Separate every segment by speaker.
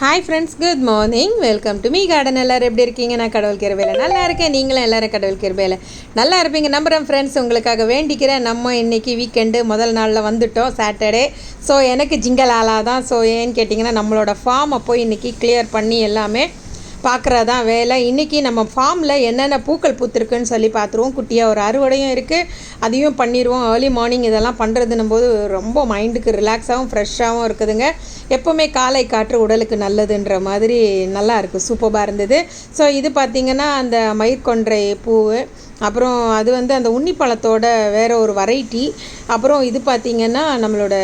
Speaker 1: Hi friends, good morning. Welcome to me garden. எல்லோரும் எப்படி இருக்கீங்க? நான் கடவுள் கிருபையில் நல்லா இருக்கேன். நீங்களும் எல்லோரும் கடவுள் கிருபையில் நல்லா இருப்பீங்க நம்புகிறேன். ஃப்ரெண்ட்ஸ், உங்களுக்காக வேண்டிக்கிறேன். நம்ம இன்றைக்கி வீக்கெண்டு முதல் நாளில் வந்துவிட்டோம், சாட்டர்டே. ஸோ எனக்கு ஜிங்கல் ஆலா தான். ஸோ ஏன்னு கேட்டிங்கன்னா, நம்மளோட ஃபார்மை போய் இன்றைக்கி கிளியர் பண்ணி எல்லாமே பார்க்குறதான் வேலை. இன்றைக்கி நம்ம ஃபார்மில் என்னென்ன பூக்கள் பூத்துருக்குன்னு சொல்லி பார்த்துருவோம். குட்டியாக ஒரு அறுவடையும் இருக்குது, அதையும் பண்ணிடுவோம். ஏர்லி மார்னிங் இதெல்லாம் பண்ணுறதுன்னும் போது ரொம்ப மைண்டுக்கு ரிலாக்ஸாகவும் ஃப்ரெஷ்ஷாகவும் இருக்குதுங்க. எப்போவுமே காலை காற்று உடலுக்கு நல்லதுன்ற மாதிரி நல்லா இருக்குது, சூப்பராக இருந்தது. ஸோ இது பார்த்திங்கன்னா அந்த மயிர்கொன்றை பூ, அப்புறம் அது அந்த உன்னிப்பழத்தோட வேறு ஒரு வெரைட்டி. அப்புறம் இது பார்த்திங்கன்னா நம்மளோட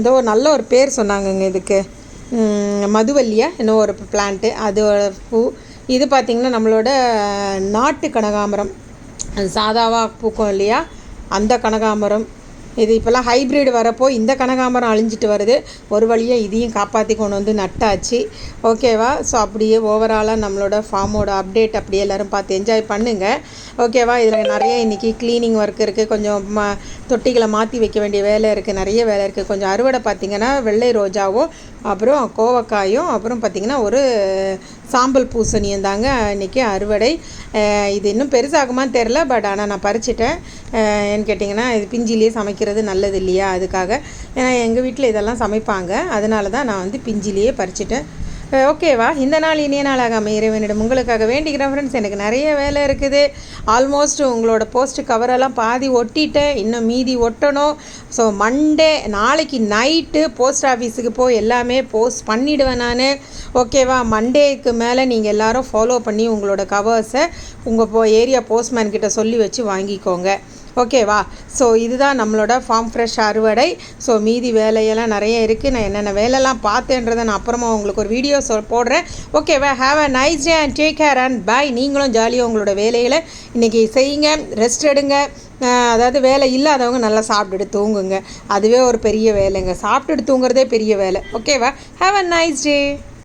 Speaker 1: ஏதோ நல்ல ஒரு பேர் சொன்னாங்கங்க இதுக்கு, மதுவல்லியா இன்னும் ஒரு பிளான்ட்டு, அதோட பூ. இது பார்த்திங்கன்னா நம்மளோட நாட்டு கனகாம்பரம், சாதாவாக பூக்கும் இல்லையா, அந்த கனகாம்பரம். இது இப்போல்லாம் ஹைப்ரிட் வரப்போ இந்த கனகாம்பரம் அழிஞ்சிட்டு வருது. ஒரு வழியாக இதையும் காப்பாற்றி கொண்டு வந்து நட்டாச்சு. ஓகேவா? ஸோ அப்படியே ஓவராலாக நம்மளோட ஃபார்மோட அப்டேட் அப்படியே எல்லோரும் பார்த்து என்ஜாய் பண்ணுங்கள். ஓகேவா? இதில் நிறைய இன்றைக்கி க்ளீனிங் ஒர்க் இருக்குது, கொஞ்சம் தொட்டிகளை மாற்றி வைக்க வேண்டிய வேலை இருக்குது, நிறைய வேலை இருக்குது. கொஞ்சம் அறுவடை பார்த்திங்கன்னா வெள்ளை ரோஜாவும் அப்புறம் கோவக்காயும் அப்புறம் பார்த்திங்கன்னா ஒரு சாம்பல் பூசணியும் தாங்க இன்றைக்கி அறுவடை. இது இன்னும் பெருசாகுமான்னு தெரில, பட் ஆனால் நான் பறிச்சிட்டேன். ஏன்னு கேட்டிங்கன்னா, இது பிஞ்சிலேயே சமைக்கிறது நல்லது இல்லையா, அதுக்காக. ஏன்னா எங்கள் வீட்டில் இதெல்லாம் சமைப்பாங்க, அதனால தான் நான் பிஞ்சிலேயே பறிச்சிட்டேன். ஓகேவா? இந்த நாள் இனிய நாளாக இறைவனிடம் உங்களுக்காக வேண்டிக்கிறேன். ஃப்ரெண்ட்ஸ், எனக்கு நிறைய வேலை இருக்குது. ஆல்மோஸ்ட் உங்களோட போஸ்ட் கவரெல்லாம் பாதி ஒட்டிட்டேன், இன்னும் மீதி ஒட்டணும். ஸோ மண்டே நாளைக்கு நைட்டு போஸ்ட் ஆஃபீஸுக்கு போய் எல்லாமே போஸ்ட் பண்ணிவிடுவேன் நான். ஓகேவா? மண்டேக்கு மேலே நீங்கள் எல்லோரும் ஃபாலோ பண்ணி உங்களோட கவர்ஸை உங்கள் ஏரியா போஸ்ட்மேன் கிட்ட சொல்லி வச்சு வாங்கிக்கோங்க. ஓகேவா? ஸோ இதுதான் நம்மளோட ஃபார்ம் ஃப்ரெஷ் அறுவடை. ஸோ மீதி வேலையெல்லாம் நிறைய இருக்குது. நான் என்னென்ன வேலைலாம் பார்த்தேன்றதை நான் அப்புறமா உங்களுக்கு ஒரு வீடியோ போடுறேன். ஓகேவா? Have a nice day and take care and bye. நீங்களும் ஜாலியாக உங்களோட வேலைகளை இன்றைக்கி செய்யுங்க, ரெஸ்ட் எடுங்க. அதாவது வேலை இல்லாதவங்க நல்லா சாப்பிட்டுட்டு தூங்குங்க. அதுவே ஒரு பெரிய வேலைங்க, சாப்பிட்டுட்டு தூங்குறதே பெரிய வேலை. ஓகேவா? Have a nice day.